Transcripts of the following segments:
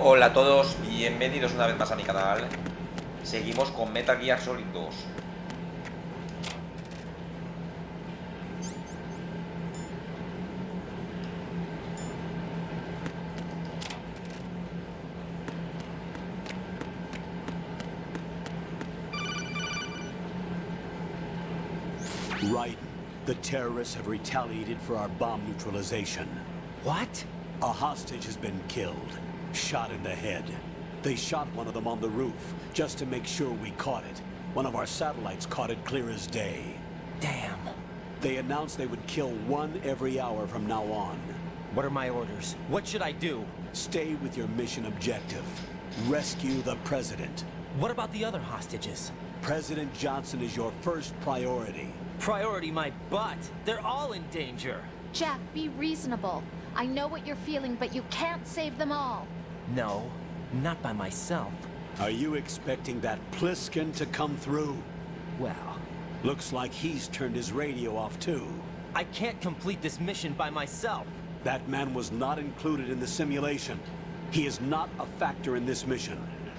Hola a todos, bienvenidos una vez más a mi canal. Seguimos con Metal Gear Solid 2. Right. The terrorists have retaliated for our bomb neutralization. What? A hostage has been killed. Shot in the head. They shot one of them on the roof, just to make sure we caught it. One of our satellites caught it clear as day. Damn. They announced they would kill one every hour from now on. What are my orders? What should I do? Stay with your mission objective. Rescue the president. What about the other hostages? President Johnson is your first priority. Priority my butt. They're all in danger. Jack, be reasonable. I know what you're feeling, but you can't save them all. No, not by myself. Are you expecting that Pliskin to come through? Well, Looks like he's turned his radio off too. I can't complete this mission by myself. That man was not included in the simulation. He is not a factor in this mission.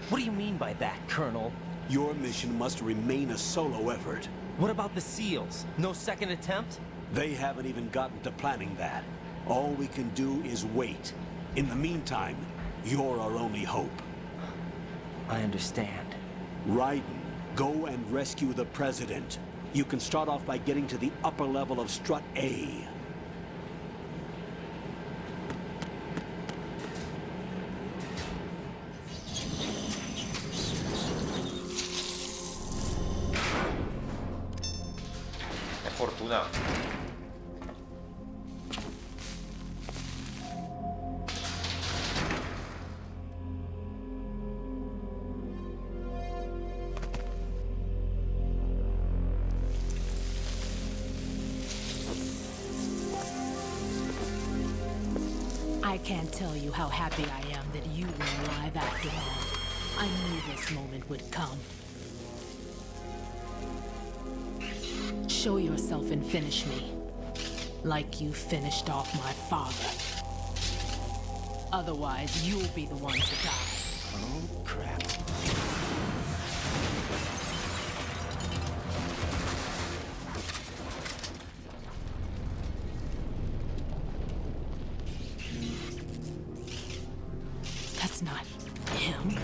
What do you mean by that, Colonel? Your mission must remain a solo effort. What about the SEALs? No second attempt? They haven't even gotten to planning that. All we can do is wait. In the meantime, you're our only hope. I understand. Raiden, go and rescue the president. You can start off by getting to the upper level of Strut A. Qué fortuna. I can't tell you how happy I am that you were alive after all. I knew this moment would come. Show yourself and finish me. Like you finished off my father. Otherwise, you'll be the one to die. Oh, crap. That's not him.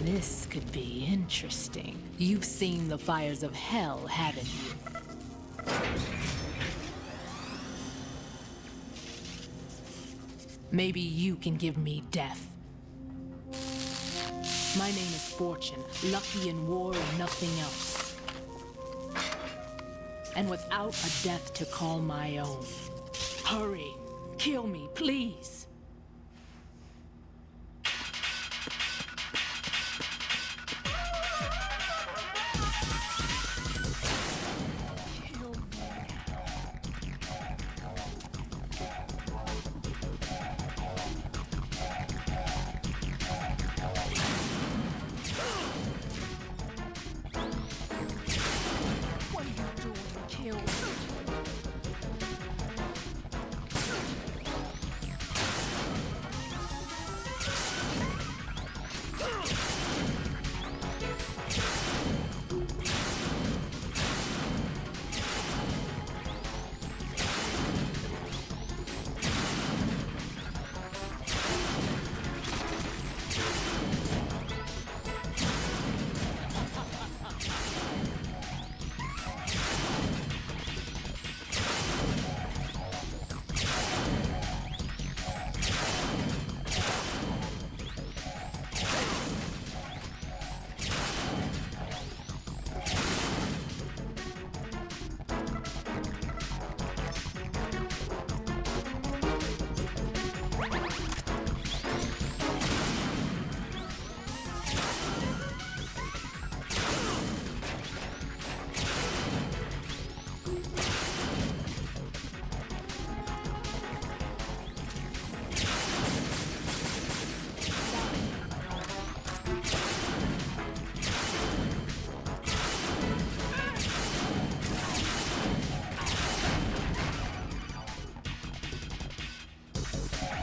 This could be interesting. You've seen the fires of hell, haven't you? Maybe you can give me death. My name is Fortune, lucky in war and nothing else. And without a death to call my own. Hurry, kill me, please. What are you doing? Kill me.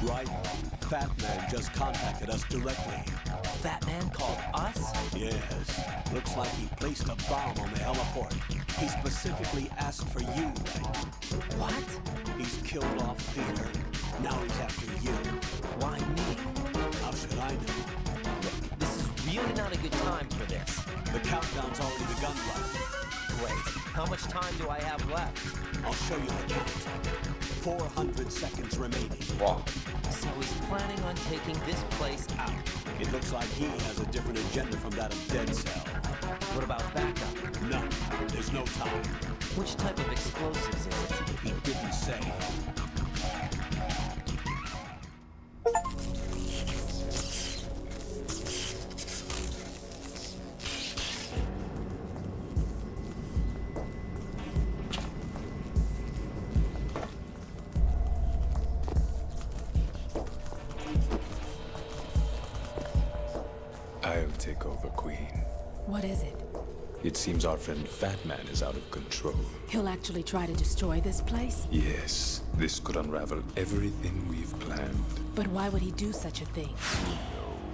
Right? FATMAN just contacted us directly. Fatman called us? Yes. Looks like he placed a bomb on the heliport. He specifically asked for you. What? He's killed off Peter. Now he's after you. Why me? How should I know? Look, this is really not a good time for this. The countdown's already begun, right? Great. How much time do I have left? I'll show you the count. 400 seconds remaining. Buah. So he's planning on taking this place out. It looks like he has a different agenda from that of Dead Cell. What about backup? None. There's no time. Which type of explosives is it? He didn't say. I'll take over, Queen. What is it? It seems our friend Fatman is out of control. He'll actually try to destroy this place? Yes, this could unravel everything we've planned. But why would he do such a thing? Who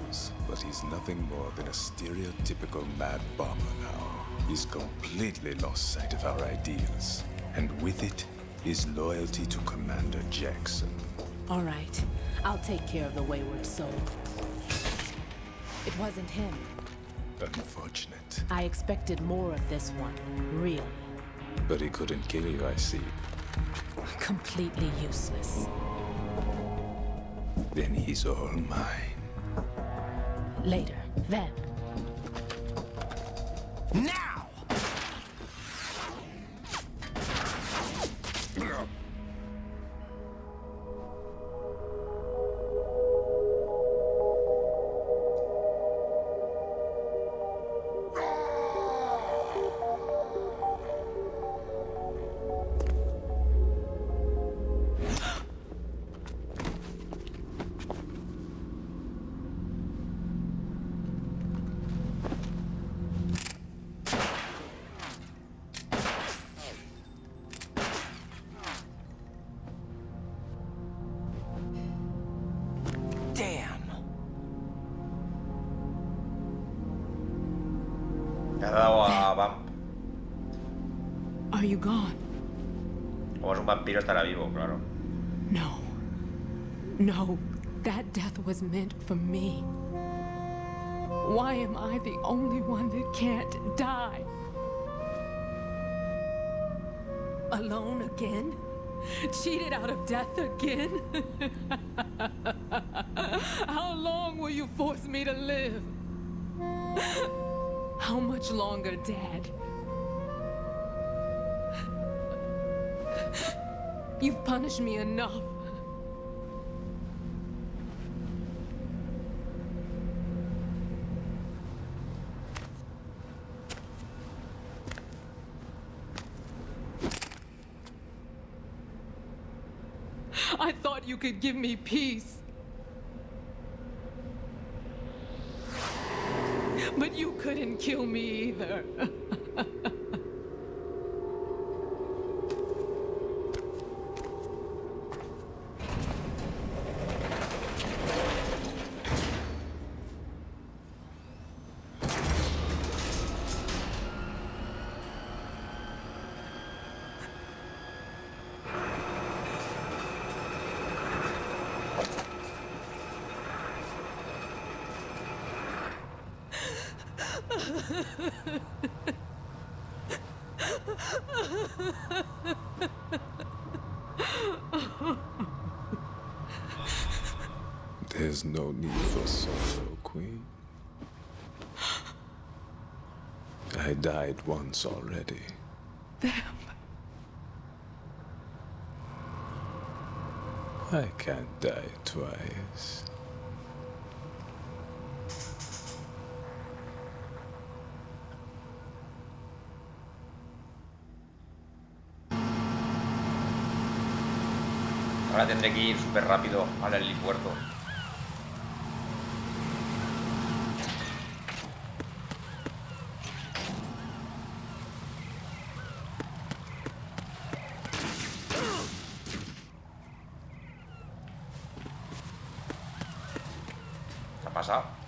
knows? But he's nothing more than a stereotypical mad bomber now. He's completely lost sight of our ideals. And with it, his loyalty to Commander Jackson. All right. I'll take care of the wayward soul. It wasn't him. Unfortunate. I expected more of this one. Really. But he couldn't kill you, I see. Completely useless. Then he's all mine. Later. Then. Now! Damn. Me ha dado a Vamp. Are you gone? Como es un vampiro estará vivo, claro. No. No. That death was meant for me. Why am I the only one that can't die? Alone again? Cheated out of death again? How long will you force me to live? How much longer, Dad? You've punished me enough. I thought you could give me peace. But you couldn't kill me either. There's no need for sorrow, Queen. I died once already. I can't die twice. Ahora tendré que ir súper rápido al helipuerto. ha pasado?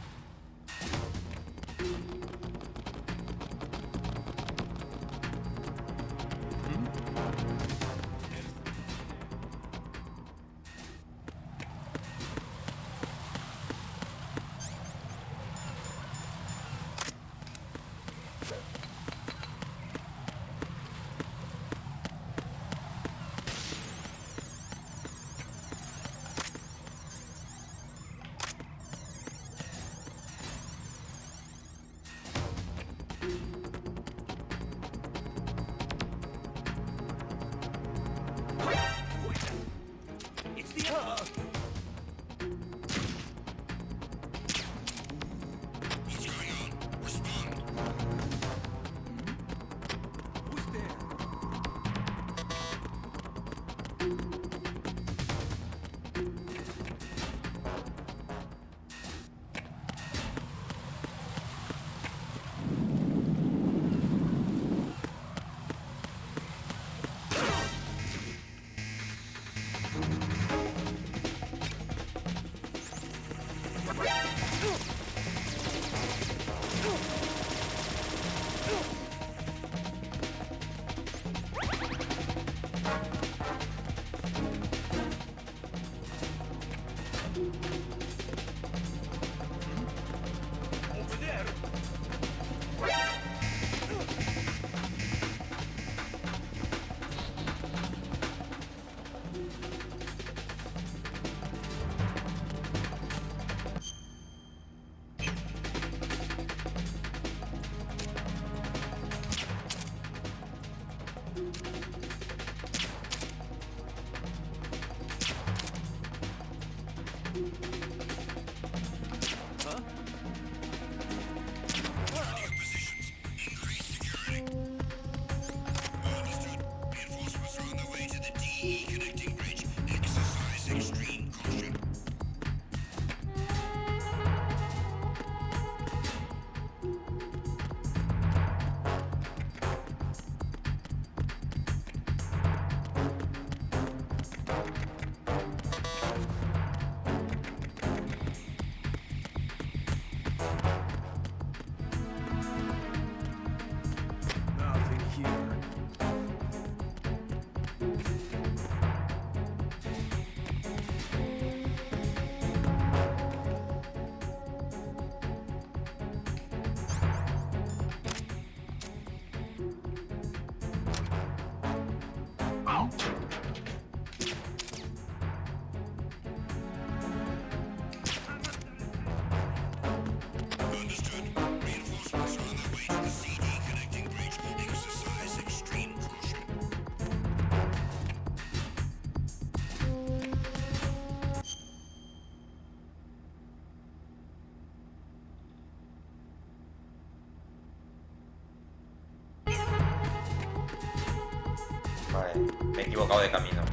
Vale, me he equivocado de camino.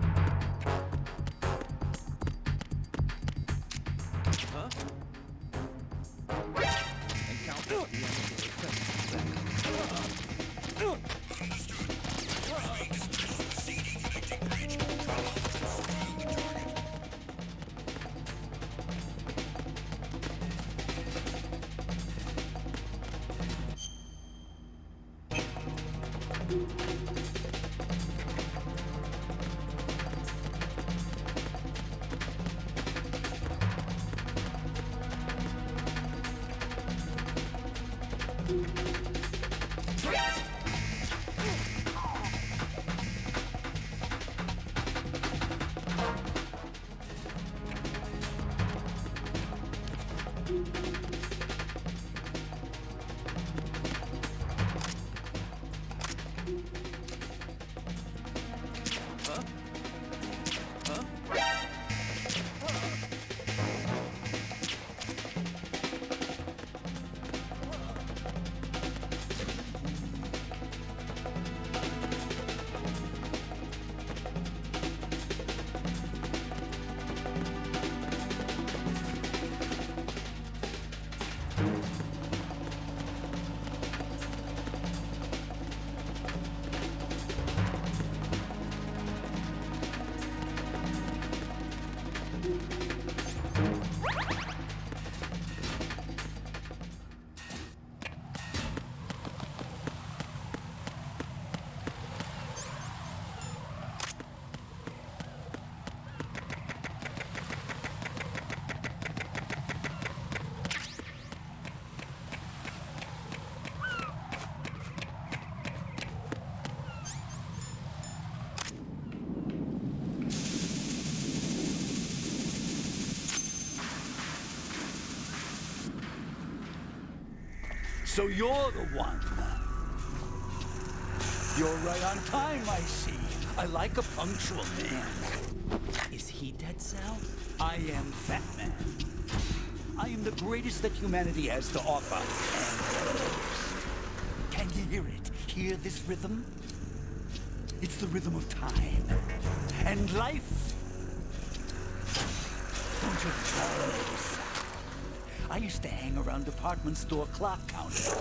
So you're the one. You're right on time, I see. I like a punctual man. Is he Dead Cell? I am Fatman. I am the greatest that humanity has to offer. And can you hear it? Hear this rhythm? It's the rhythm of time and life. Don't you notice? I used to hang around department store clock counters.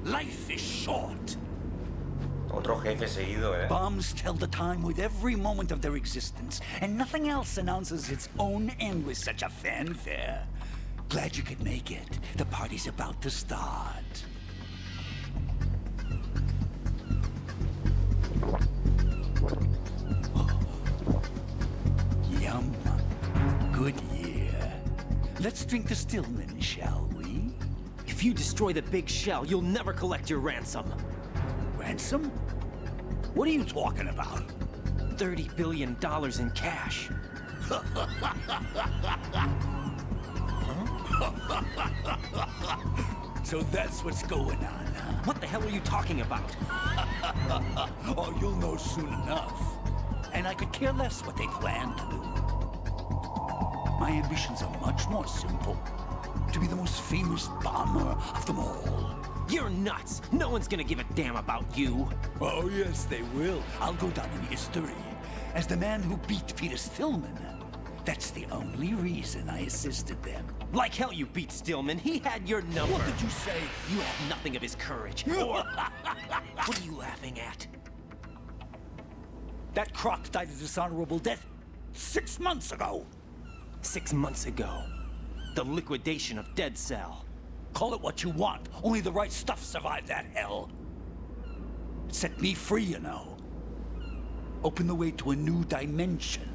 Life is short. Otro jefe seguido, eh. Bombs tell the time with every moment of their existence, and nothing else announces its own end with such a fanfare. Glad you could make it. The party's about to start. Yum. Good year. Let's drink to Stillman, shall we? If you destroy the big shell, you'll never collect your ransom. Ransom? What are you talking about? $30 billion in cash. So that's what's going on, huh? What the hell are you talking about? Oh, you'll know soon enough. And I could care less what they plan to do. My ambitions are much more simple. To be the most famous bomber of them all. You're nuts! No one's gonna give a damn about you! Oh, yes, they will. I'll go down in history as the man who beat Peter Stillman. That's the only reason I assisted them. Like hell you beat Stillman. He had your number. What did you say? You have nothing of his courage. Or... What are you laughing at? That croc died a dishonorable death 6 months ago. 6 months ago. The liquidation of Dead Cell. Call it what you want. Only the right stuff survived that hell. It set me free, you know. Opened the way to a new dimension.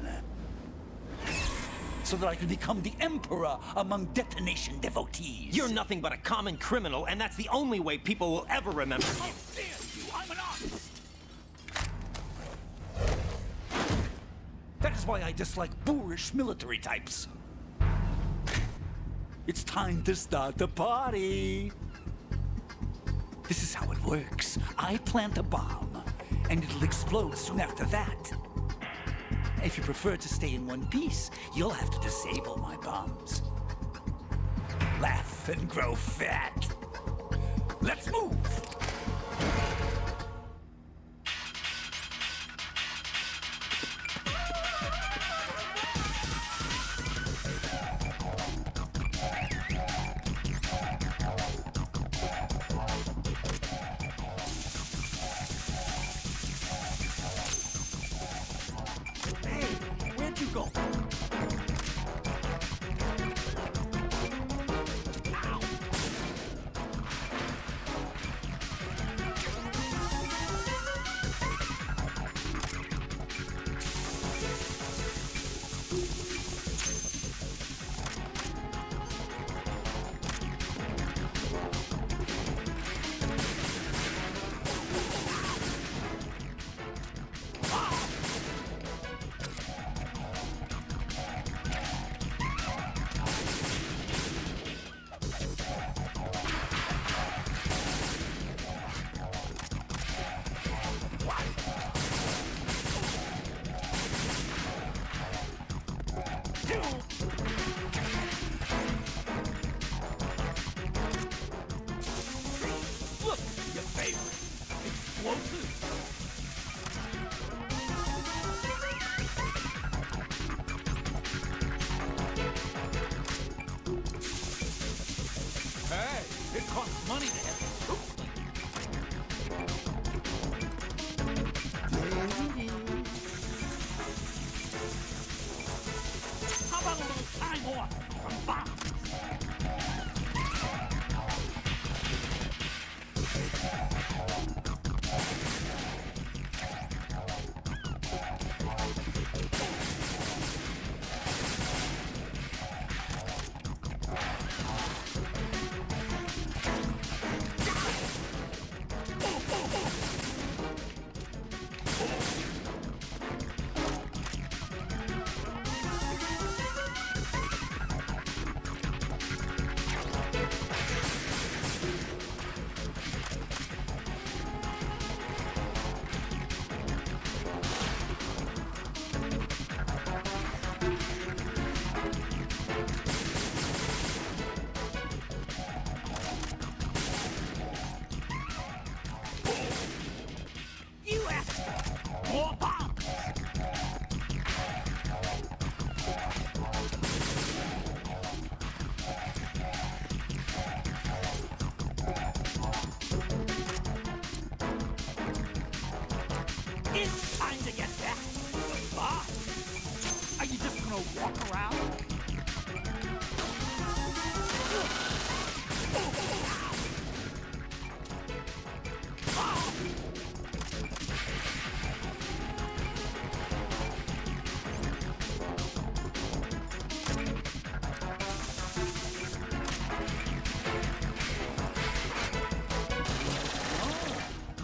So that I could become the emperor among detonation devotees. You're nothing but a common criminal, and that's the only way people will ever remember you. How dare you! I'm an artist! That is why I dislike boorish military types. It's time to start the party. This is how it works. I plant a bomb, and it'll explode soon after that. If you prefer to stay in one piece, you'll have to disable my bombs. Laugh and grow fat. Let's move! Go. Hey, it costs money to have How about a More bombs! It's time to get back to the boss. Are you just gonna walk around?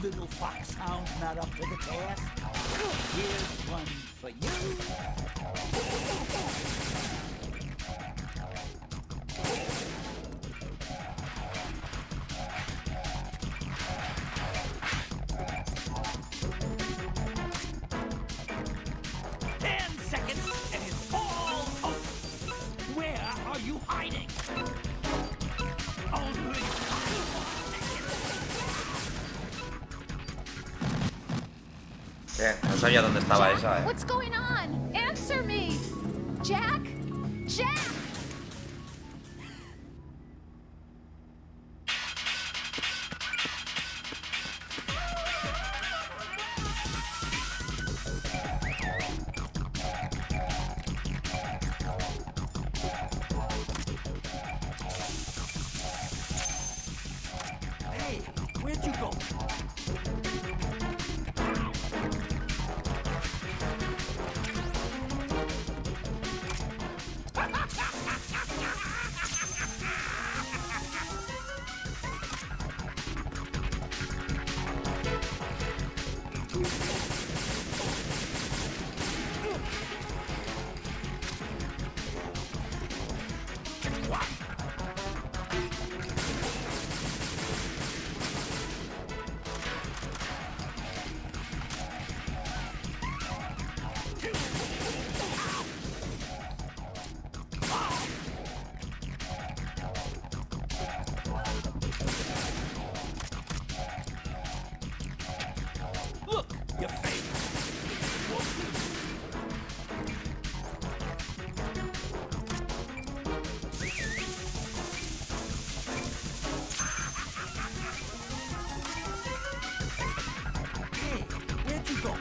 Little foxhound not up to the task. Here's one for you. 10 seconds and it's all over. Where are you hiding? Only 5 No sabía dónde estaba Jack, esa, what's going on? Answer me! Jack? Jack! Hey, where'd you go? Look, your face. Hey, where'd you go?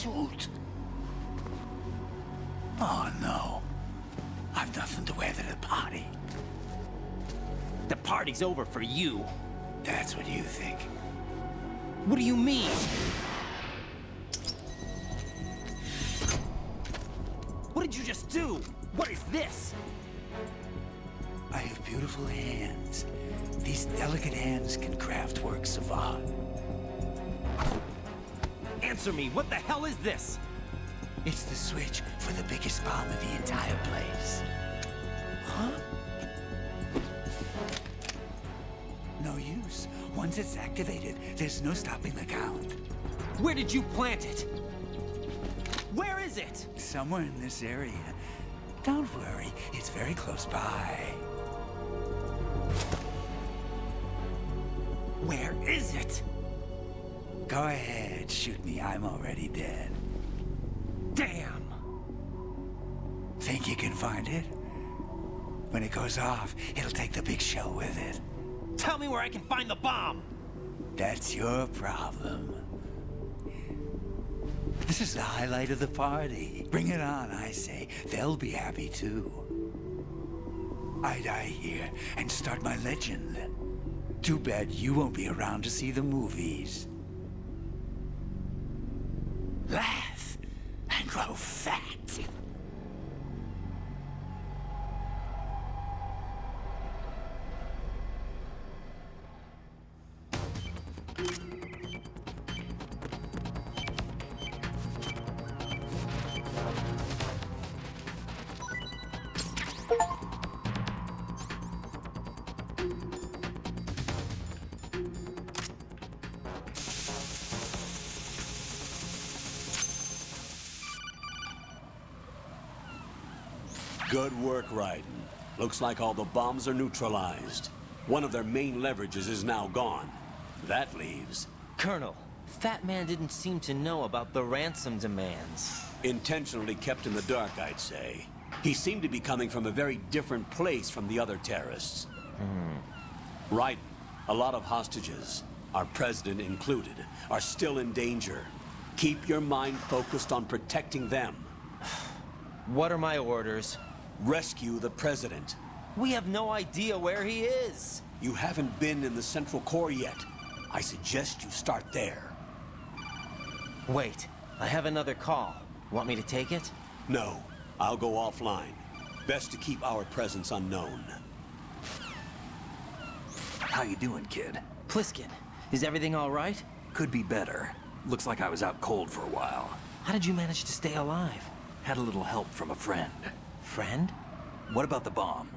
shoot. Oh no. I've nothing to wear to the party. The party's over for you. That's what you think. What do you mean? What did you just do? What is this? I have beautiful hands. These delicate hands can craft works of art. Answer me, what the hell is this? It's the switch for the biggest bomb in the entire place. Huh? No use. Once it's activated, there's no stopping the count. Where did you plant it? Where is it? Somewhere in this area. Don't worry, it's very close by. Where is it? Go ahead, shoot me. I'm already dead. Damn! Think you can find it? When it goes off, it'll take the big show with it. Tell me where I can find the bomb! That's your problem. This is the highlight of the party. Bring it on, I say. They'll be happy too. I die here and start my legend. Too bad you won't be around to see the movies. Laugh and grow fat. Good work, Raiden. Looks like all the bombs are neutralized. One of their main leverages is now gone. That leaves... Colonel, Fat Man didn't seem to know about the ransom demands. intentionally kept in the dark, I'd say. He seemed to be coming from a very different place from the other terrorists. Right. A lot of hostages, our president included, are still in danger. Keep your mind focused on protecting them. What are my orders? Rescue the president. We have no idea where he is. You haven't been in the Central Core yet. I suggest you start there. Wait, I have another call. Want me to take it? No, I'll go offline. Best to keep our presence unknown. How you doing, kid? Pliskin, is everything all right? Could be better. Looks like I was out cold for a while. How did you manage to stay alive? Had a little help from a friend. Friend? What about the bomb?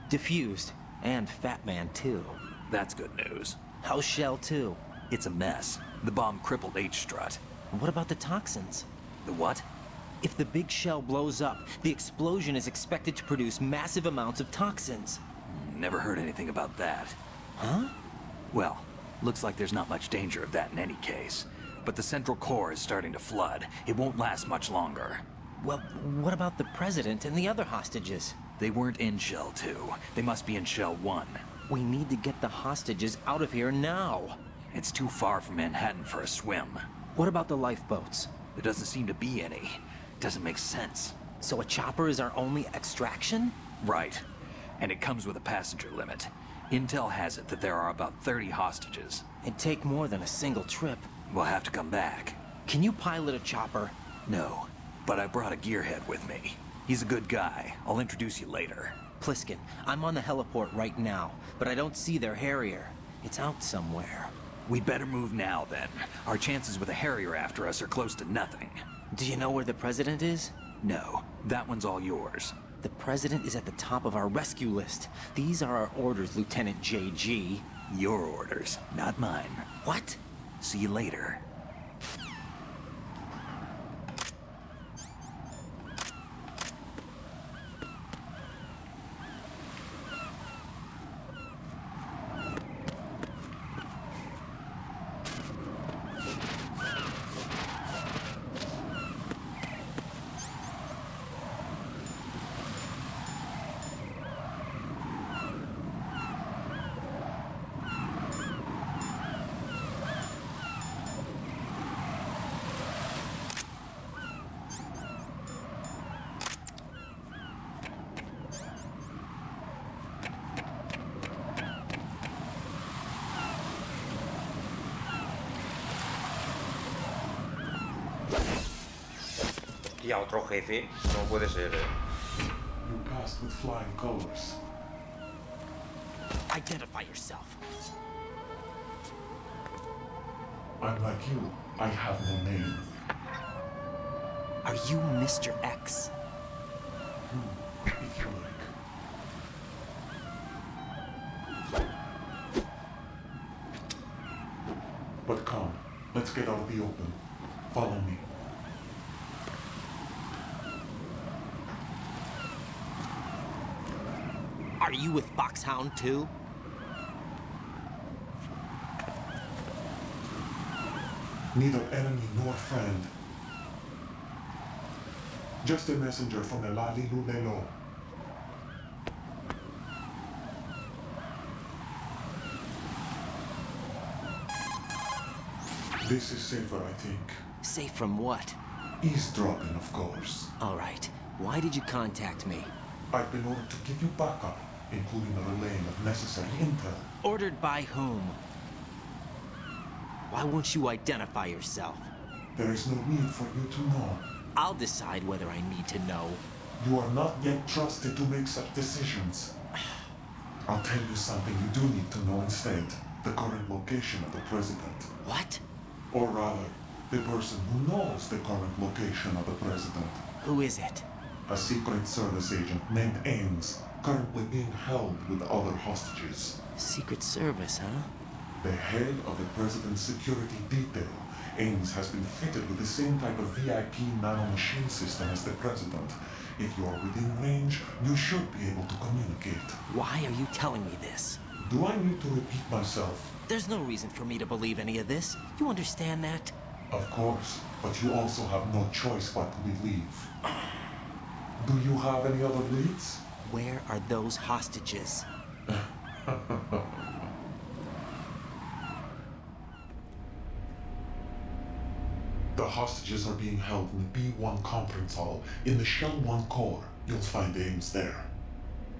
Diffused. And Fat Man, too. That's good news. House Shell, too. It's a mess. The bomb crippled H-Strut. What about the toxins? The what? If the big shell blows up, the explosion is expected to produce massive amounts of toxins. Never heard anything about that. Huh? Well, looks like there's not much danger of that in any case. But the Central Core is starting to flood. It won't last much longer. Well, what about the president and the other hostages? They weren't in Shell 2. They must be in Shell 1. We need to get the hostages out of here now. It's too far from Manhattan for a swim. What about the lifeboats? There doesn't seem to be any. Doesn't make sense. So a chopper is our only extraction? Right. And it comes with a passenger limit. Intel has it that there are about 30 hostages. It'd take more than a single trip. We'll have to come back. Can you pilot a chopper? No, but I brought a gearhead with me. He's a good guy. I'll introduce you later. Pliskin, I'm on the heliport right now, but I don't see their Harrier. It's out somewhere. We'd better move now, then. Our chances with a Harrier after us are close to nothing. Do you know where the president is? No, that one's all yours. The president is at the top of our rescue list. These are our orders, Lieutenant JG. Your orders, not mine. What? See you later. Hostia, otro jefe. No puede ser, You passed with flying colors. Identify yourself. I'm like you. I have no name. Are you Mr. X? If you like. But come, let's get out of the open. Follow me. Are you with Foxhound too? Neither enemy nor friend. Just a messenger from the Lali Lulelo. This is safer, I think. Safe from what? Eavesdropping, of course. All right. Why did you contact me? I've been ordered to give you backup, including a relaying of necessary intel. Ordered by whom? Why won't you identify yourself? There is no need for you to know. I'll decide whether I need to know. You are not yet trusted to make such decisions. I'll tell you something you do need to know instead. The current location of the president. What? Or rather, the person who knows the current location of the president. Who is it? A Secret Service agent named Ames, currently being held with other hostages. Secret Service, huh? The head of the president's security detail, Ames, has been fitted with the same type of VIP nanomachine system as the president. If you are within range, you should be able to communicate. Why are you telling me this? Do I need to repeat myself? There's no reason for me to believe any of this. You understand that? Of course, but you also have no choice but to believe. Do you have any other leads? Where are those hostages? The hostages are being held in the B1 conference hall in the Shell 1 core. You'll find Ames there.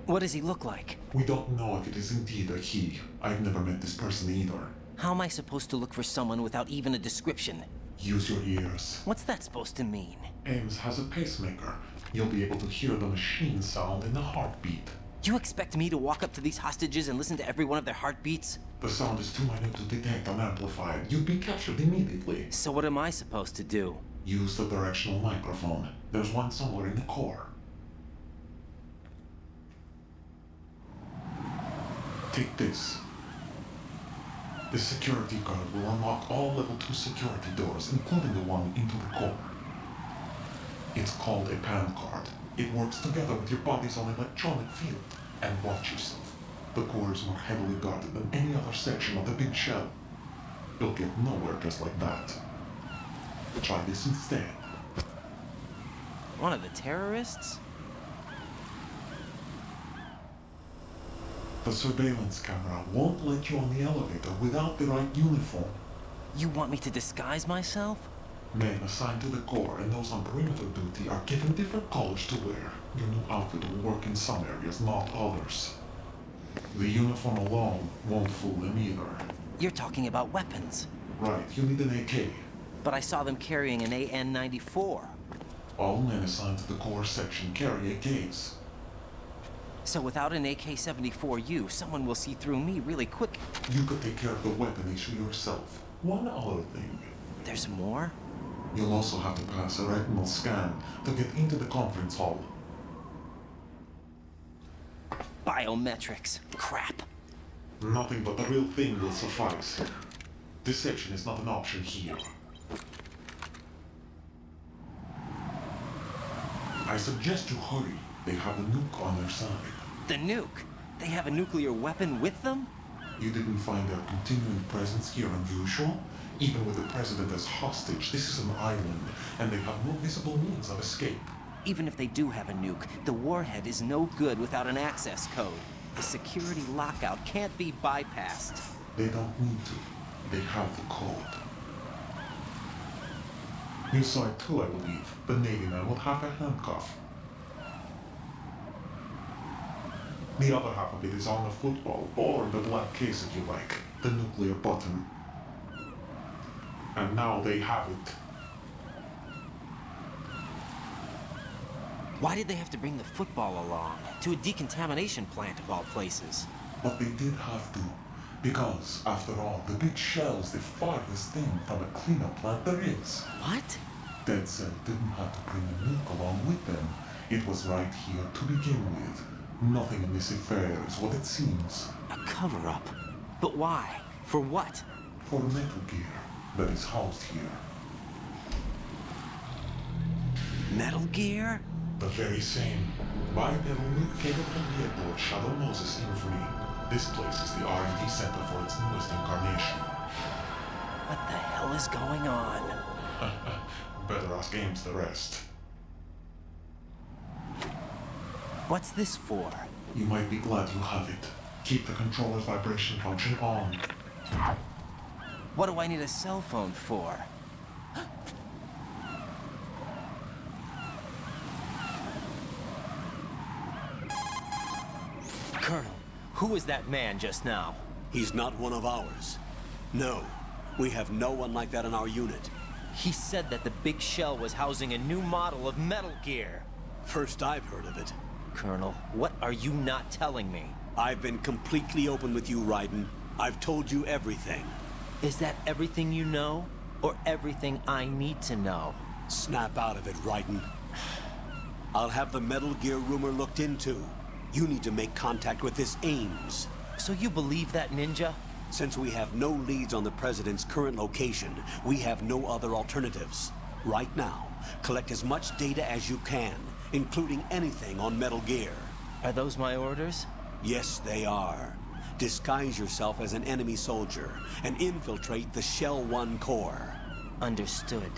What does he look like? We don't know if it is indeed a he. I've never met this person either. How am I supposed to look for someone without even a description? Use your ears. What's that supposed to mean? Ames has a pacemaker. You'll be able to hear the machine sound in the heartbeat. You expect me to walk up to these hostages and listen to every one of their heartbeats? The sound is too minute to detect unamplified. You'd be captured immediately. So what am I supposed to do? Use the directional microphone. There's one somewhere in the core. Take this. The security card will unlock all level 2 security doors, including the one into the core. It's called a PAN card. It works together with your body's own electronic field. And watch yourself. The core is more heavily guarded than any other section of the big shell. You'll get nowhere just like that. Try this instead. One of the terrorists? The surveillance camera won't let you on the elevator without the right uniform. You want me to disguise myself? Men assigned to the core and those on perimeter duty are given different colors to wear. Your new outfit will work in some areas, not others. The uniform alone won't fool them either. You're talking about weapons. Right, you need an AK. But I saw them carrying an AN-94. All men assigned to the core section carry AKs. So without an AK-74U, someone will see through me really quick. You could take care of the weapon issue yourself. One other thing. There's more? You'll also have to pass a retinal scan to get into the conference hall. Biometrics. Crap. Nothing but the real thing will suffice. Deception is not an option here. I suggest you hurry. They have a nuke on their side. The nuke? They have a nuclear weapon with them? You didn't find their continuing presence here unusual? Even with the president as hostage, this is an island, and they have no visible means of escape. Even if they do have a nuke, the warhead is no good without an access code. The security lockout can't be bypassed. They don't need to. They have the code. You saw it too, I believe. The Navy man with half a handcuff. The other half of it is on the football, or the black case if you like. The nuclear button. And now they have it. Why did they have to bring the football along? To a decontamination plant of all places. But they did have to. Because, after all, the big shell's the farthest thing from a cleanup plant there is. What? Dead Cell didn't have to bring the milk along with them. It was right here to begin with. Nothing in this affair is what it seems. A cover-up? But why? For what? For Metal Gear that is housed here. Metal Gear? The very same. Bipedal milk cable from the airport Shadow Moses Infamy. This place is the R&D center for its newest incarnation. What the hell is going on? Better ask Ames the rest. What's this for? You might be glad you have it. Keep the controller's vibration function on. What do I need a cell phone for? Colonel, who was that man just now? He's not one of ours. No, we have no one like that in our unit. He said that the big shell was housing a new model of Metal Gear. First I've heard of it. Colonel, what are you not telling me? I've been completely open with you, Raiden. I've told you everything. Is that everything you know? Or everything I need to know? Snap out of it, Raiden. I'll have the Metal Gear rumor looked into. You need to make contact with this Ames. So you believe that, Ninja? Since we have no leads on the President's current location, we have no other alternatives. Right now, collect as much data as you can, including anything on Metal Gear. Are those my orders? Yes, they are. Disguise yourself as an enemy soldier and infiltrate the Shell 1 core. Understood.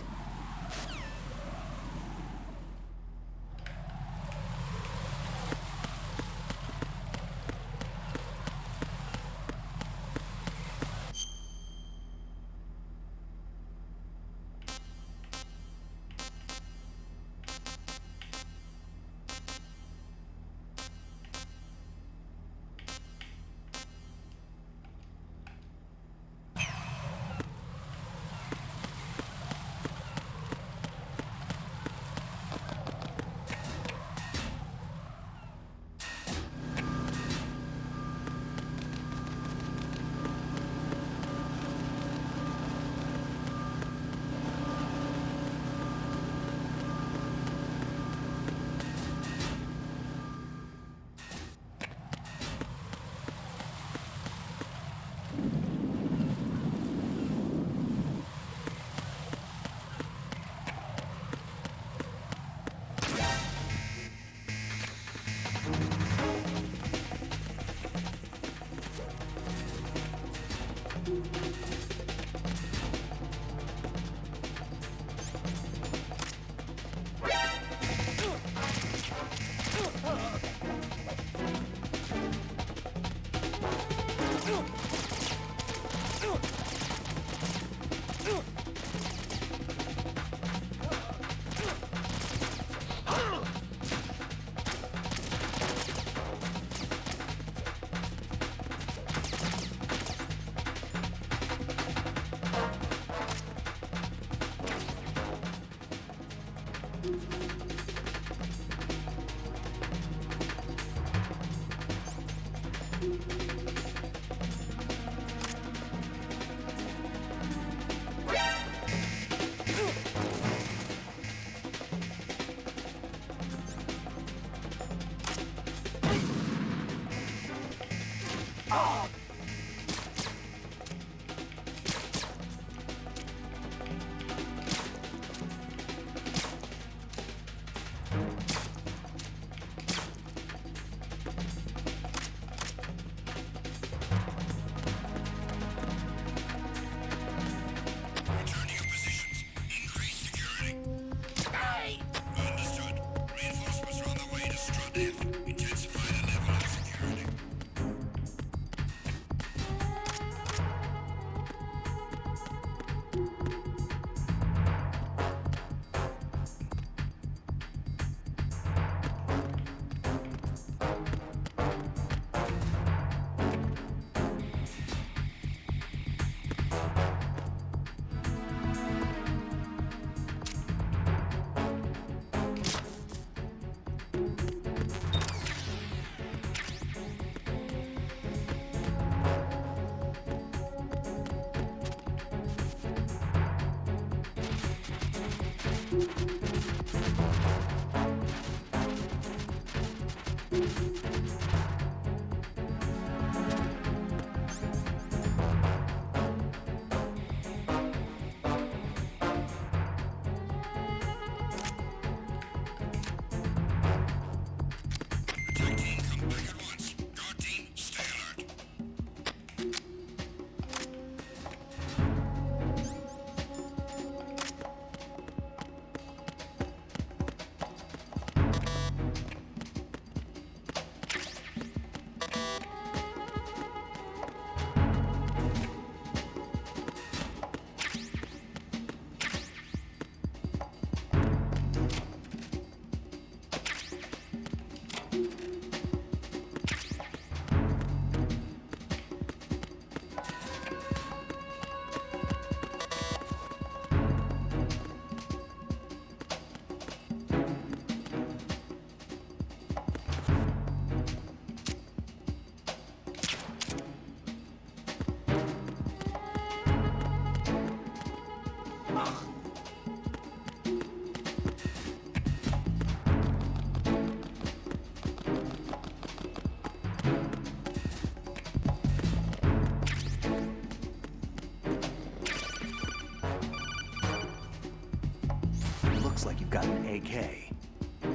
Looks like you've got an AK.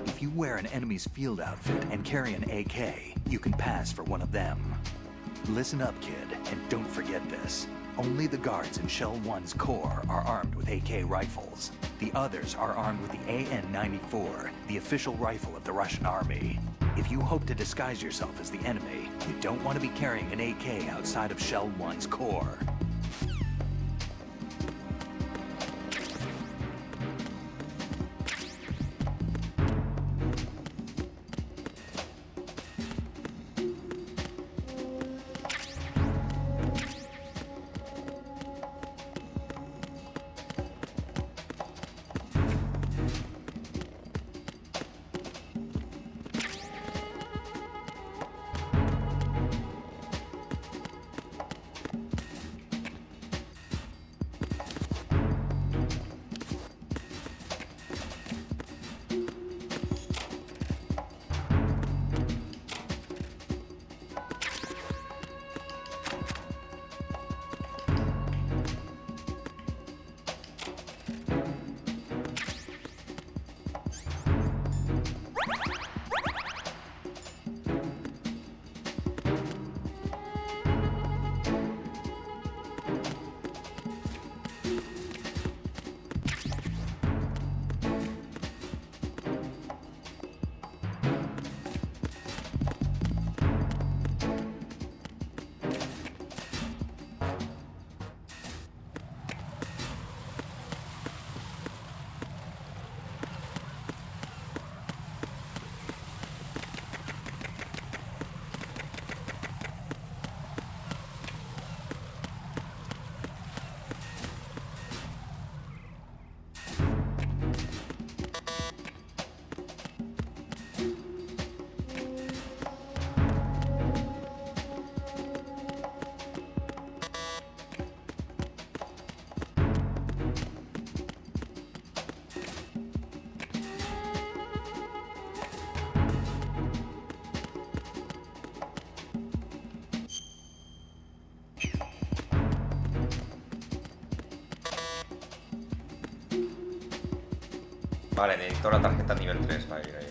If you wear an enemy's field outfit and carry an AK, you can pass for one of them. Listen up, kid, and don't forget this. Only the guards in Shell 1's core are armed with AK rifles. The others are armed with the AN-94, the official rifle of the Russian army. If you hope to disguise yourself as the enemy, you don't want to be carrying an AK outside of Shell 1's core. Vale, necesito la tarjeta nivel 3 para ir ahí.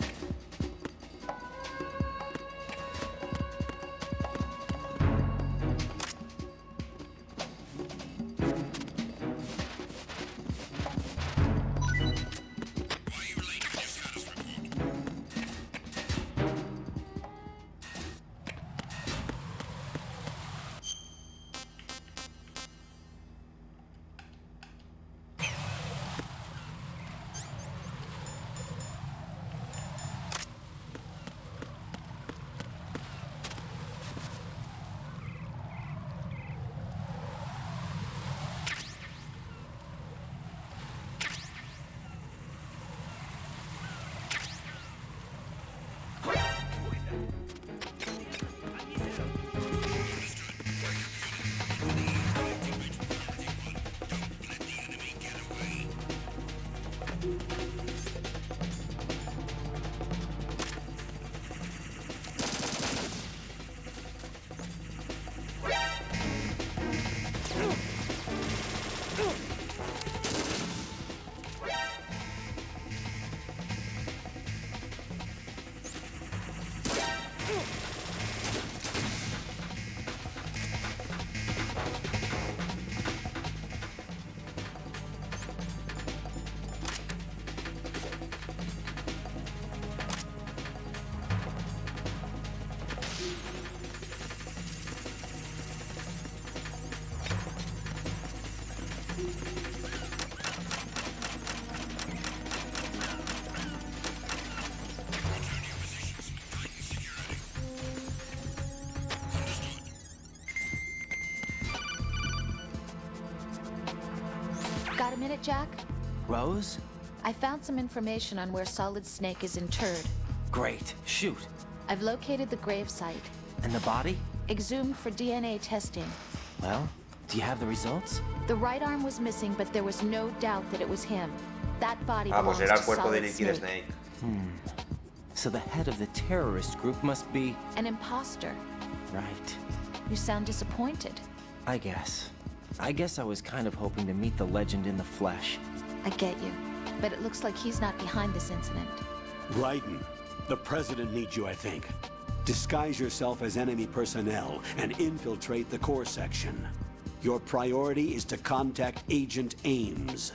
Got a minute, Jack? Rose? I found some information on where Solid Snake is interred. Great. Shoot. I've located the gravesite. And the body? Exhumed for DNA testing. Well, do you have the results? The right arm was missing, but there was no doubt that it was him. That body Ah, belongs pues era el to cuerpo de Solid Liquid Snake. Snake. So the head of the terrorist group must be... An imposter. Right. You sound disappointed. I guess. I was kind of hoping to meet the legend in the flesh. I get you. But it looks like he's not behind this incident. Raiden, the president needs you, I think. Disguise yourself as enemy personnel and infiltrate the core section. Your priority is to contact Agent Ames.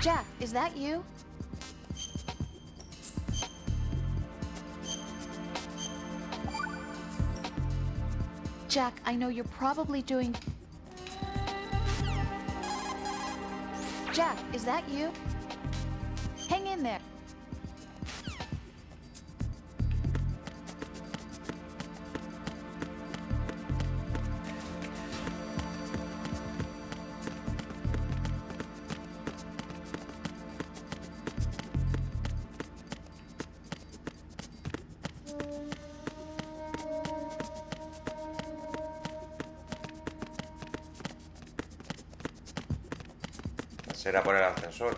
Jack, is that you? Jack, I know you're probably doing... Jack, is that you? Hang in there. Será por el ascensor.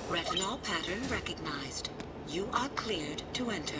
Retinol pattern recognized. You are cleared to enter.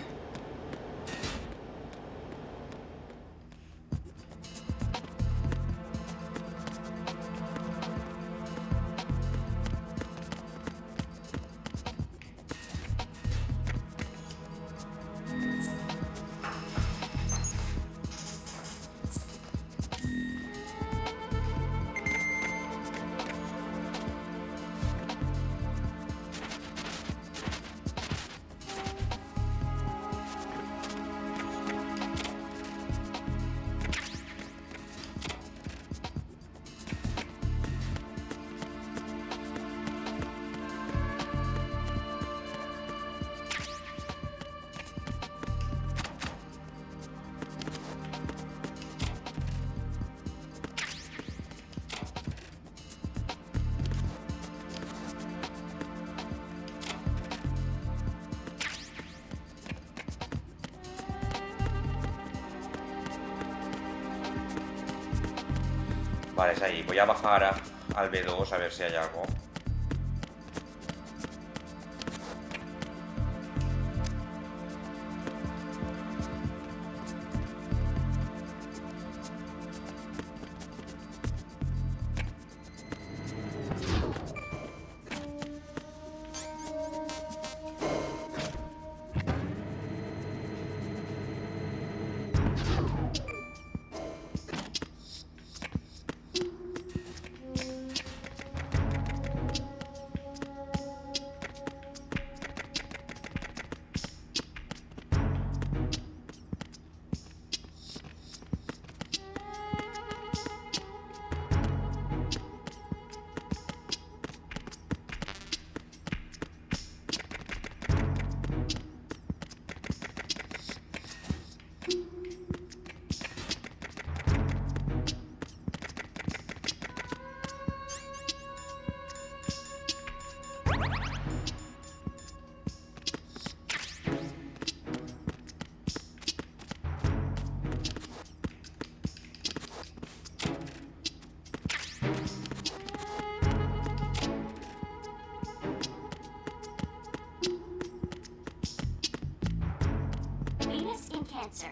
Vale, es ahí. Voy a bajar al B2 a ver si hay algo. cancer.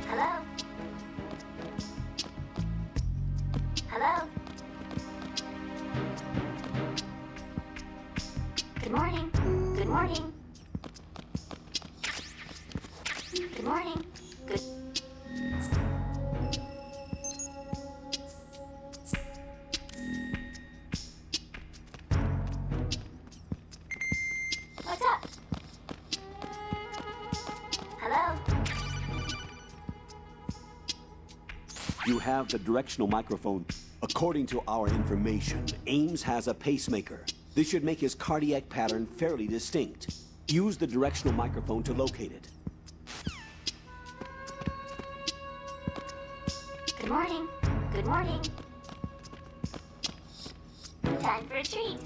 Hello? Hello? Good morning. Good morning. Good morning. Good. What's up? Hello? You have the directional microphone. According to our information, Ames has a pacemaker. This should make his cardiac pattern fairly distinct. Use the directional microphone to locate it. Good morning. Good morning. Time for a treat.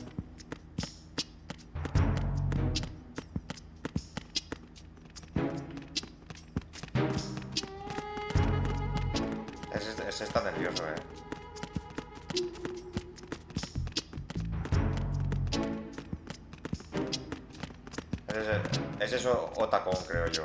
Ese está nervioso, Ese es Otacón, creo yo.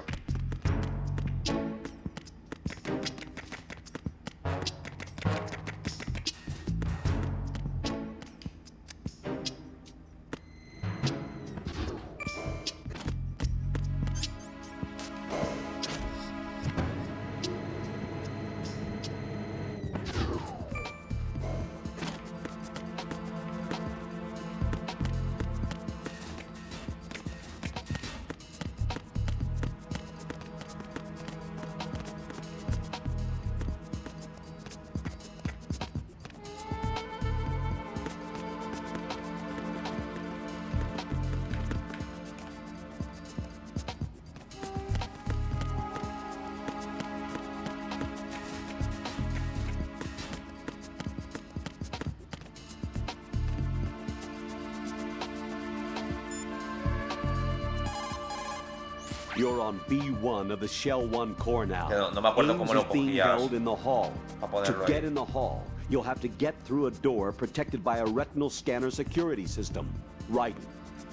You're on B1 of the Shell 1 core now. No me acuerdo cómo lo Ames is being cogías held in the hall. para ponerlo To get ahí. in the hall, you'll have to get through a door protected by a retinal scanner security system. Right.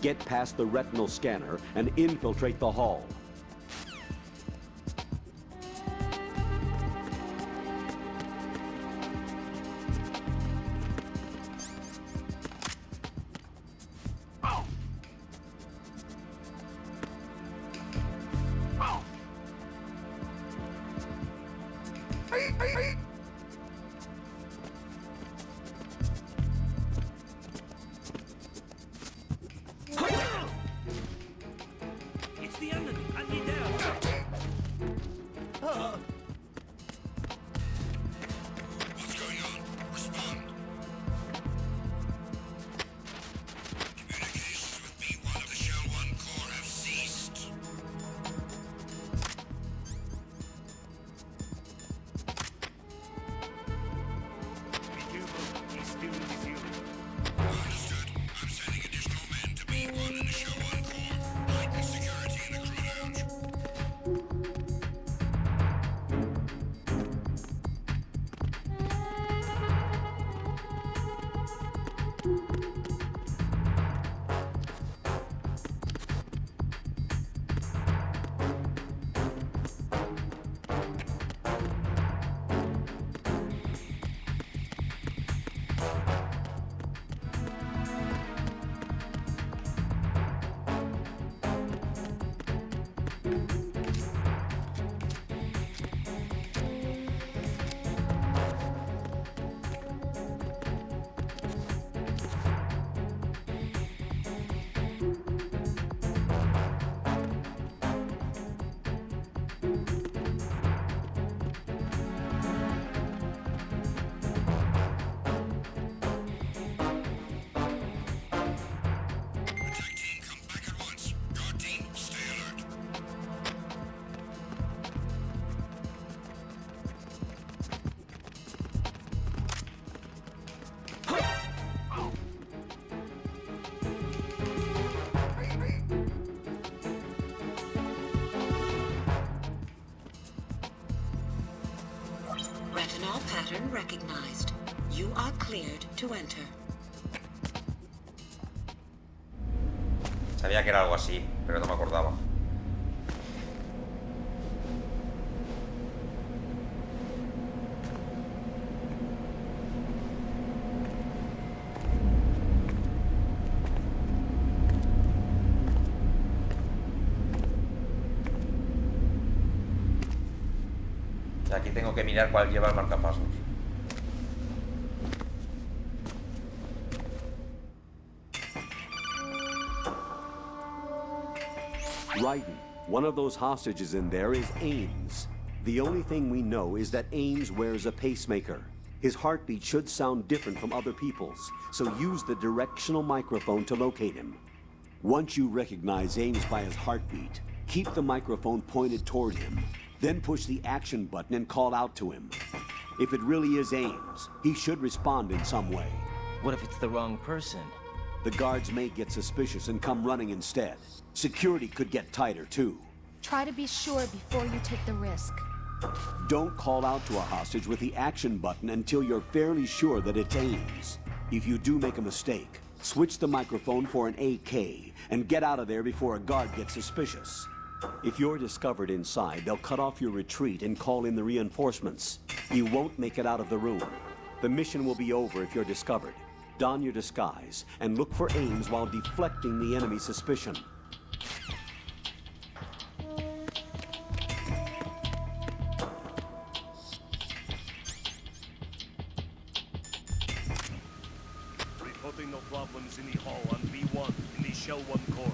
Get past the retinal scanner and infiltrate the hall. It's the enemy. recognized. You are cleared to enter. Sabía que era algo así, pero no me acordaba. Aquí tengo que mirar cuál lleva el marcapasos. Raiden, one of those hostages in there is Ames. The only thing we know is that Ames wears a pacemaker. His heartbeat should sound different from other people's, so use the directional microphone to locate him. Once you recognize Ames by his heartbeat, keep the microphone pointed toward him. Then push the action button and call out to him. If it really is Ames, he should respond in some way. What if it's the wrong person? The guards may get suspicious and come running instead. Security could get tighter, too. Try to be sure before you take the risk. Don't call out to a hostage with the action button until you're fairly sure that it's Ames. If you do make a mistake, switch the microphone for an AK and get out of there before a guard gets suspicious. If you're discovered inside, they'll cut off your retreat and call in the reinforcements. You won't make it out of the room. The mission will be over if you're discovered. Don your disguise and look for Ames while deflecting the enemy's suspicion. Reporting no problems in the hall on B1 in the Shell 1 core.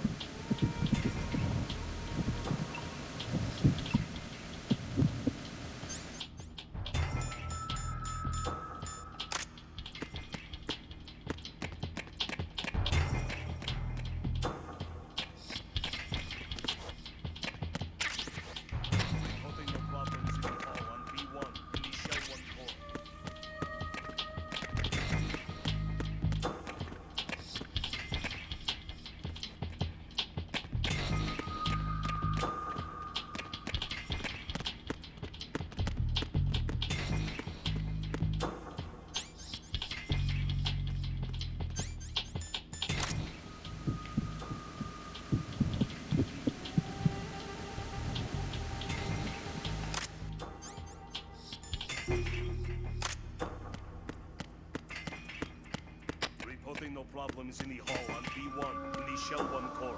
Reporting no problems in the hall on B1 in the Shell 1 core.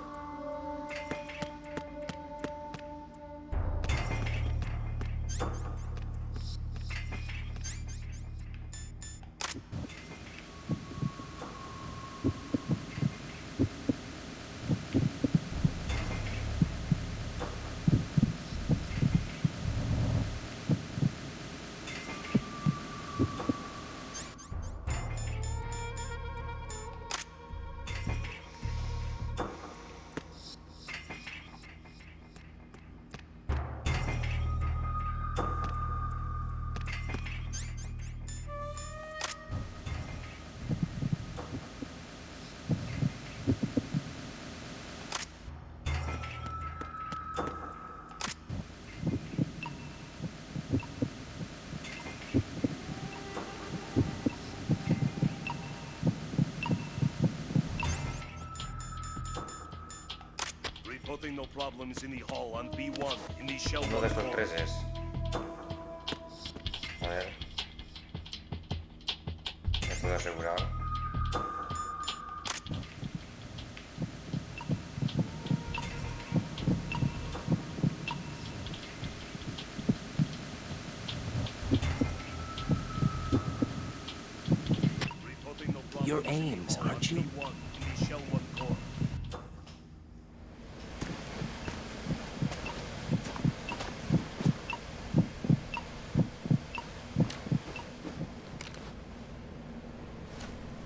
Reporting no problems in the hall on B1 in the Shell 1 Uno de estos core. tres es. A ver. Me puedo asegurar. You're Ames, aren't you? B1 in the Shell 1 core.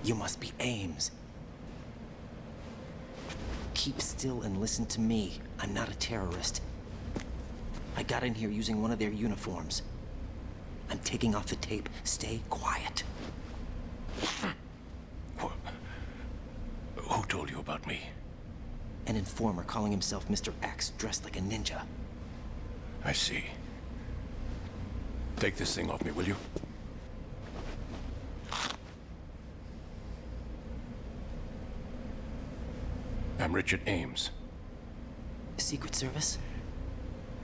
You must be Ames. Keep still and listen to me. I'm not a terrorist. I got in here using one of their uniforms. I'm taking off the tape. Stay quiet. Who told you about me? An informer calling himself Mr. X, dressed like a ninja. I see. Take this thing off me, will you? I'm Richard Ames. Secret Service?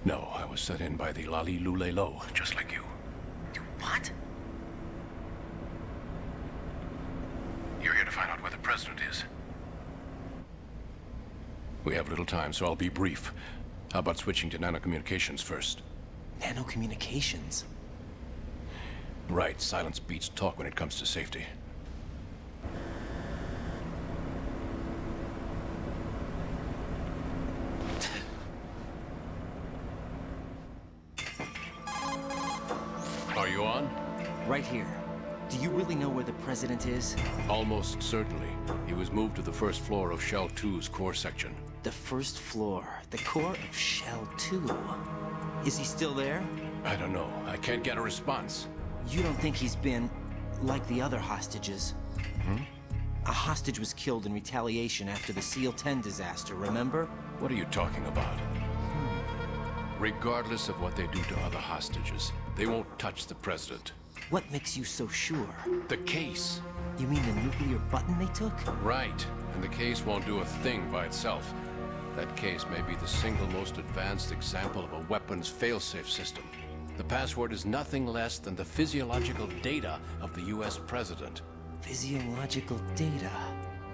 No, I was sent in by the Lali Lule Lo, just like you. What? You're here to find out where the president is. We have little time, so I'll be brief. How about switching to nanocommunications first? Nanocommunications? Right, silence beats talk when it comes to safety. Are you on? Right here. Do you really know where the president is? Almost certainly. He was moved to the first floor of Shell 2's core section. The first floor. The core of Shell 2. Is he still there? I don't know. I can't get a response. You don't think he's been like the other hostages? Hmm? A hostage was killed in retaliation after the SEAL 10 disaster, remember? What are you talking about? Regardless of what they do to other hostages, they won't touch the president. What makes you so sure? The case. You mean the nuclear button they took? Right. And the case won't do a thing by itself. That case may be the single most advanced example of a weapons failsafe system. The password is nothing less than the physiological data of the US president. Physiological data?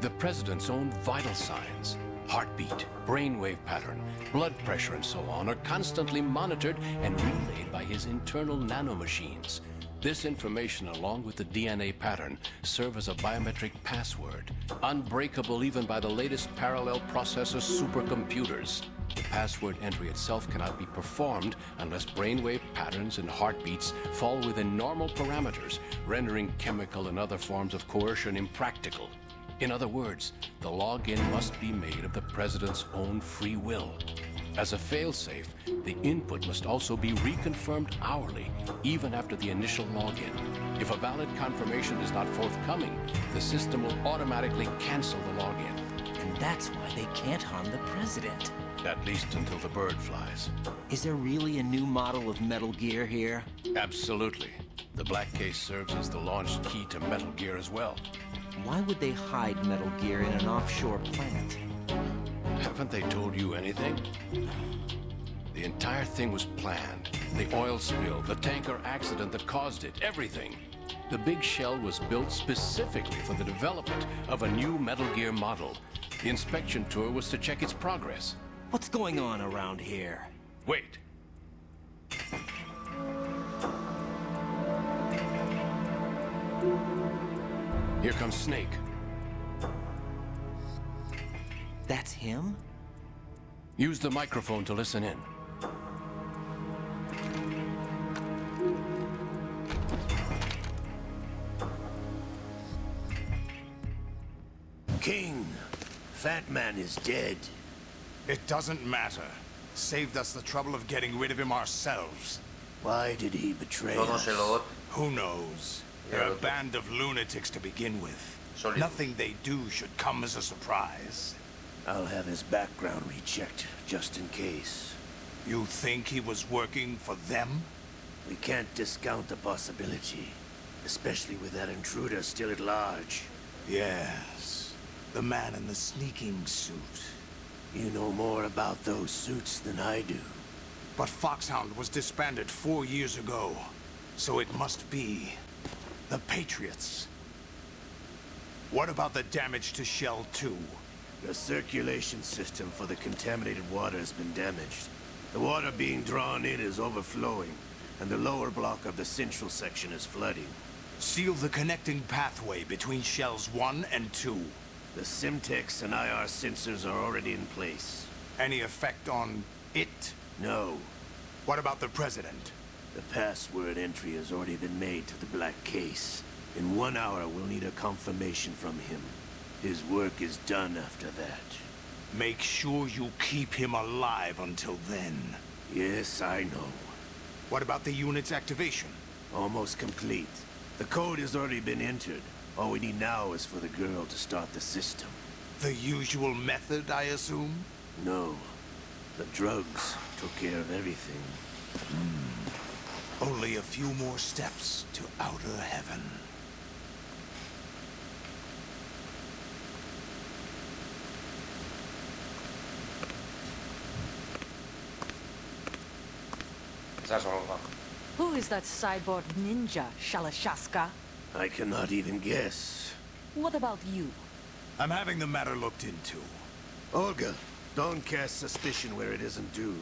The president's own vital signs. Heartbeat, brainwave pattern, blood pressure, and so on are constantly monitored and relayed by his internal nanomachines. This information, along with the DNA pattern, serve as a biometric password, unbreakable even by the latest parallel processor supercomputers. The password entry itself cannot be performed unless brainwave patterns and heartbeats fall within normal parameters, rendering chemical and other forms of coercion impractical. In other words, the login must be made of the president's own free will. As a failsafe, the input must also be reconfirmed hourly, even after the initial login. If a valid confirmation is not forthcoming, the system will automatically cancel the login. And that's why they can't harm the president. At least until the bird flies. Is there really a new model of Metal Gear here? Absolutely. The black case serves as the launch key to Metal Gear as well. Why would they hide Metal Gear in an offshore plant? Haven't they told you anything? The entire thing was planned. The oil spill, the tanker accident that caused it, everything. The big shell was built specifically for the development of a new Metal Gear model. The inspection tour was to check its progress. What's going on around here? Wait. Here comes Snake. That's him? Use the microphone to listen in. King, Fatman is dead. It doesn't matter. Saved us the trouble of getting rid of him ourselves. Why did he betray us? Who knows? They're a band of lunatics to begin with. Nothing they do should come as a surprise. I'll have his background rechecked, just in case. You think he was working for them? We can't discount the possibility, especially with that intruder still at large. Yes, the man in the sneaking suit. You know more about those suits than I do. But Foxhound was disbanded 4 years ago, so it must be the Patriots. What about the damage to Shell 2? The circulation system for the contaminated water has been damaged. The water being drawn in is overflowing, and the lower block of the central section is flooding. Seal the connecting pathway between Shells 1 and 2. The Simtex and IR sensors are already in place. Any effect on it? No. What about the President? The password entry has already been made to the black case. In 1 hour, we'll need a confirmation from him. His work is done after that. Make sure you keep him alive until then. Yes, I know. What about the unit's activation? Almost complete. The code has already been entered. All we need now is for the girl to start the system. The usual method, I assume? No. The drugs took care of everything. Only a few more steps to outer heaven. Esa es Olga. Who is that cyborg ninja, Shalashaska? I cannot even guess. What about you? I'm having the matter looked into. Olga, don't cast suspicion where it isn't due.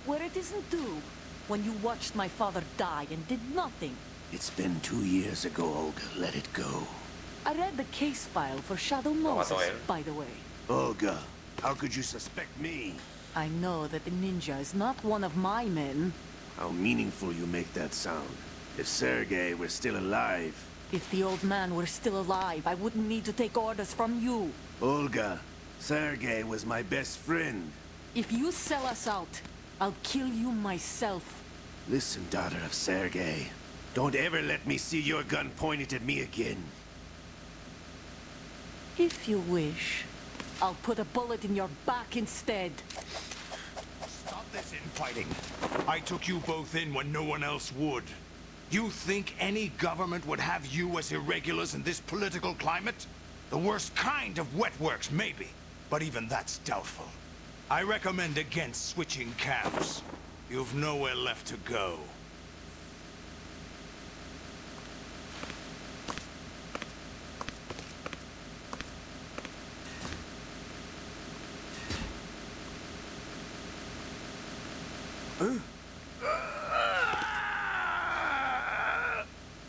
Where it isn't due? When you watched my father die and did nothing. It's been 2 years ago, Olga. Let it go. I read the case file for Shadow Moses, by the way. Olga, how could you suspect me? I know that the ninja is not one of my men. How meaningful you make that sound. If Sergei were still alive... If the old man were still alive, I wouldn't need to take orders from you. Olga, Sergei was my best friend. If you sell us out, I'll kill you myself. Listen, daughter of Sergei. Don't ever let me see your gun pointed at me again. If you wish, I'll put a bullet in your back instead. Stop this infighting. I took you both in when no one else would. You think any government would have you as irregulars in this political climate? The worst kind of wet works, maybe. But even that's doubtful. I recommend against switching camps. You've nowhere left to go.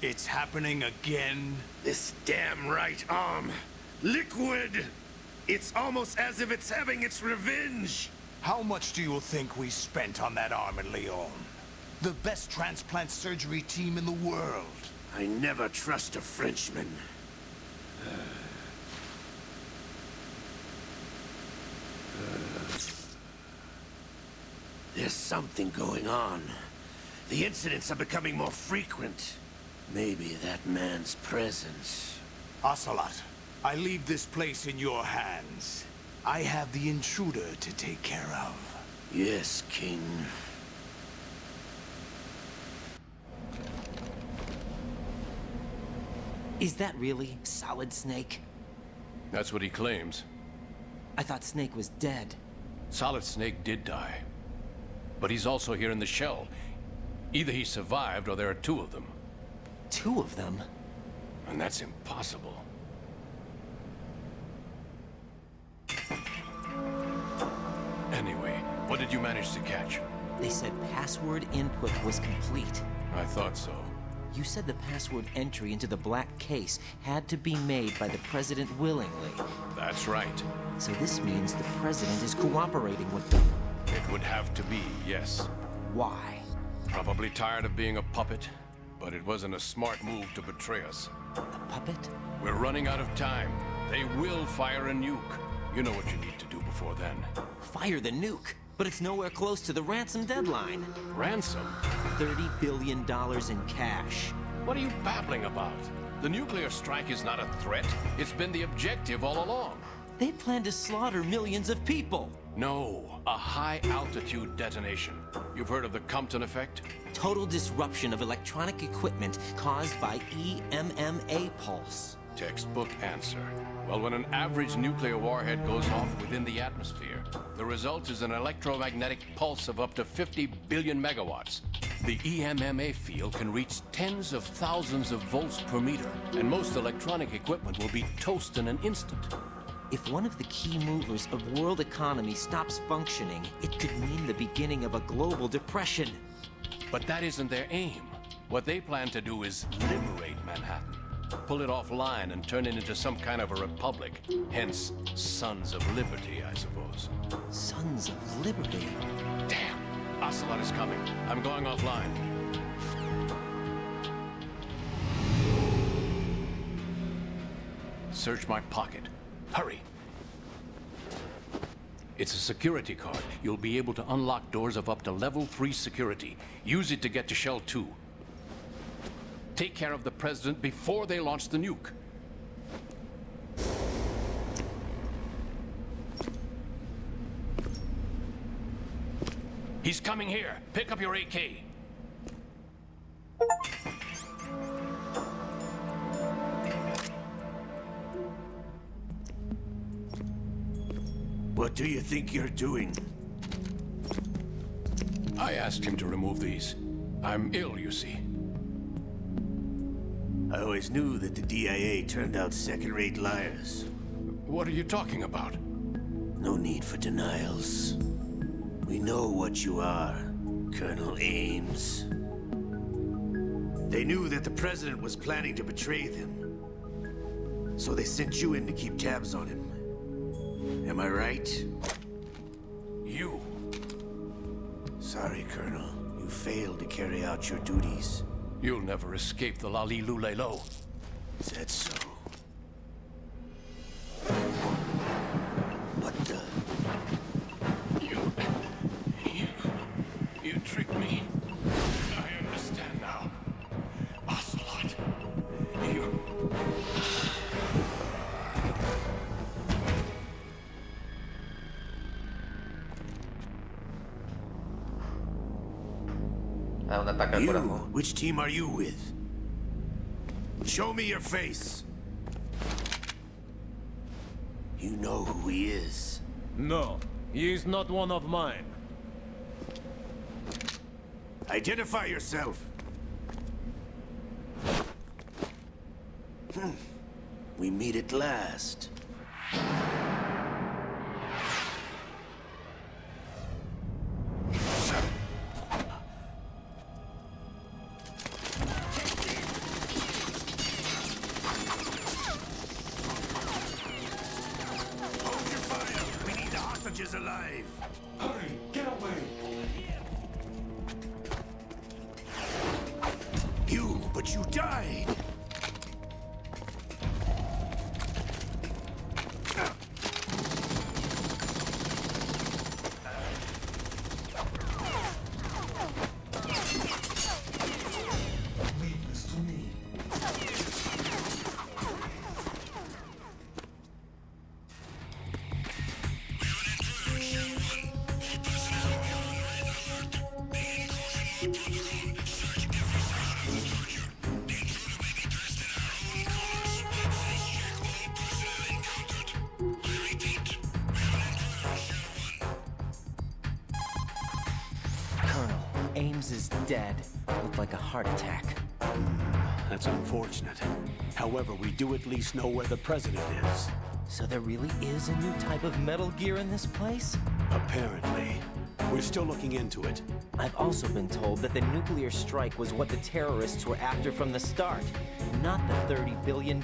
It's happening again? This damn right arm. Liquid! It's almost as if it's having its revenge! How much do you think we spent on that arm in Lyon? The best transplant surgery team in the world. I never trust a Frenchman. There's something going on. The incidents are becoming more frequent. Maybe that man's presence. Ocelot, I leave this place in your hands. I have the intruder to take care of. Yes, King. Is that really Solid Snake? That's what he claims. I thought Snake was dead. Solid Snake did die. But he's also here in the shell. Either he survived or there are two of them. Two of them? And that's impossible. Anyway, what did you manage to catch? They said password input was complete. I thought so. You said the password entry into the black case had to be made by the president willingly. That's right. So this means the president is cooperating with them. It would have to be, yes. Why? Probably tired of being a puppet, but it wasn't a smart move to betray us. A puppet? We're running out of time. They will fire a nuke. You know what you need to do before then. Fire the nuke? But it's nowhere close to the ransom deadline. Ransom? $30 billion in cash. What are you babbling about? The nuclear strike is not a threat. It's been the objective all along. They plan to slaughter millions of people. No, a high-altitude detonation. You've heard of the Compton effect? Total disruption of electronic equipment caused by EMMA pulse. Textbook answer. Well, when an average nuclear warhead goes off within the atmosphere, the result is an electromagnetic pulse of up to 50 billion megawatts. The EMMA field can reach tens of thousands of volts per meter, and most electronic equipment will be toast in an instant. If one of the key movers of world economy stops functioning, it could mean the beginning of a global depression. But that isn't their aim. What they plan to do is liberate Manhattan. Pull it offline and turn it into some kind of a republic. Hence, Sons of Liberty, I suppose. Sons of Liberty? Damn! Ocelot is coming. I'm going offline. Search my pocket. Hurry! It's a security card. You'll be able to unlock doors of up to level 3 security. Use it to get to Shell 2. Take care of the president before they launch the nuke. He's coming here. Pick up your AK. What do you think you're doing? I asked him to remove these. I'm ill, you see. I always knew that the DIA turned out second-rate liars. What are you talking about? No need for denials. We know what you are, Colonel Ames. They knew that the President was planning to betray them. So they sent you in to keep tabs on him. Am I right? You? Sorry, Colonel. You failed to carry out your duties. You'll never escape the Lali Lulelo. Is that so? What the? You tricked me. I understand now. Ocelot. You... Un ataque al corazón. Which team are you with? Show me your face. You know who he is. No, he is not one of mine. Identify yourself. We meet at last. Alive. Hurry, get away. But you died. Leave this to me. Ames is dead. Looked like a heart attack. That's unfortunate. However, we do at least know where the president is. So there really is a new type of Metal Gear in this place? Apparently. We're still looking into it. I've also been told that the nuclear strike was what the terrorists were after from the start, not the $30 billion.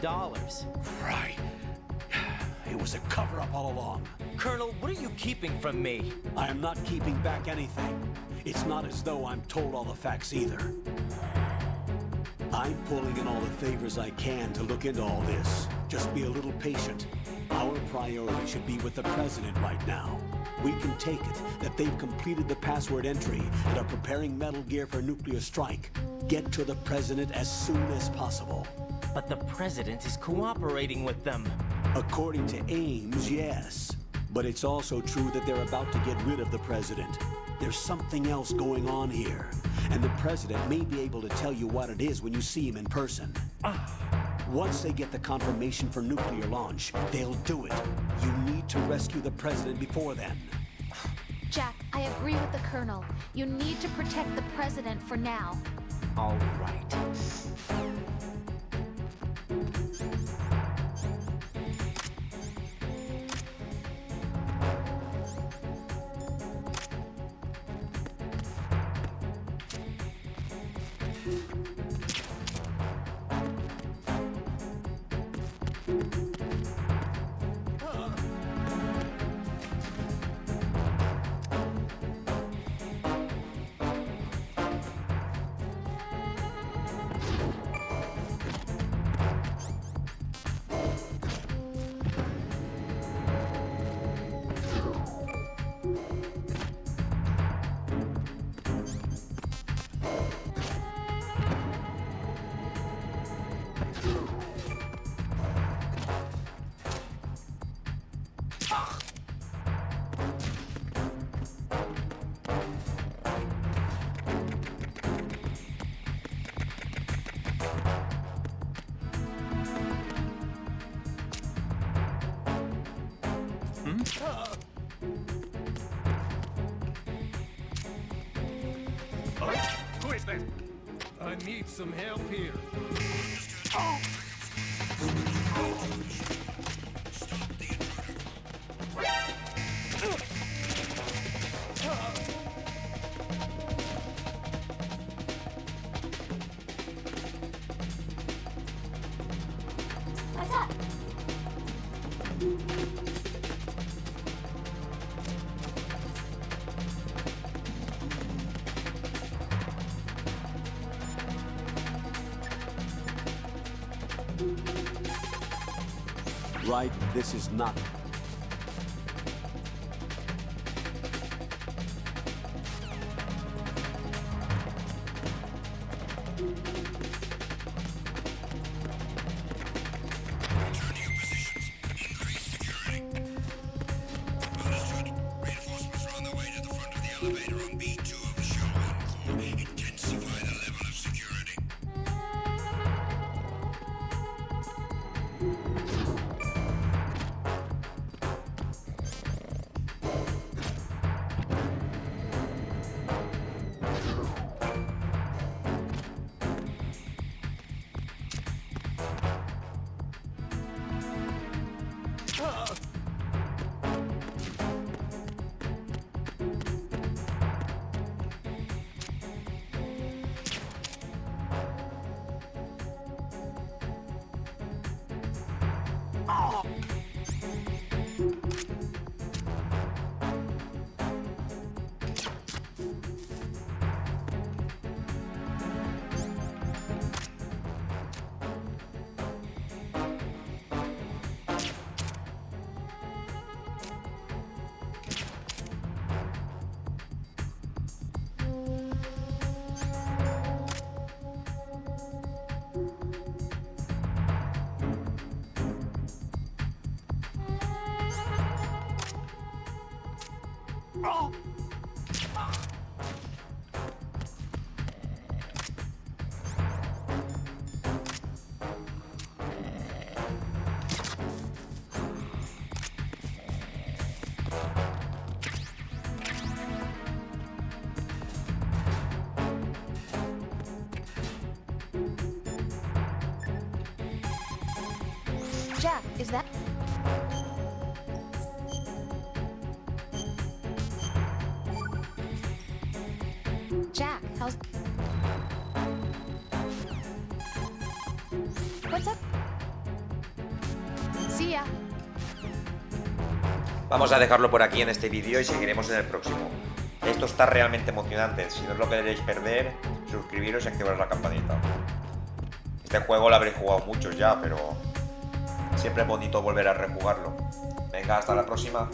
Right. It was a cover-up all along. Colonel, what are you keeping from me? I am not keeping back anything. It's not as though I'm told all the facts either. I'm pulling in all the favors I can to look into all this. Just be a little patient. Our priority should be with the president right now. We can take it that they've completed the password entry and are preparing Metal Gear for nuclear strike. Get to the president as soon as possible. But the president is cooperating with them. According to Ames, yes. But it's also true that they're about to get rid of the president. There's something else going on here, and the president may be able to tell you what it is when you see him in person. Once they get the confirmation for nuclear launch, they'll do it. You need to rescue the president before then. Jack, I agree with the Colonel. You need to protect the president for now. All right. Right. I need some help here. What's up? Right, this is not... Jack, is that... Jack, how's... What's up? See ya. Vamos a dejarlo por aquí en este vídeo y seguiremos en el próximo. Esto está realmente emocionante. Si no os lo queréis perder, suscribiros y activar la campanita. Este juego lo habréis jugado muchos ya, pero siempre es bonito volver a rejugarlo. Venga, hasta la próxima.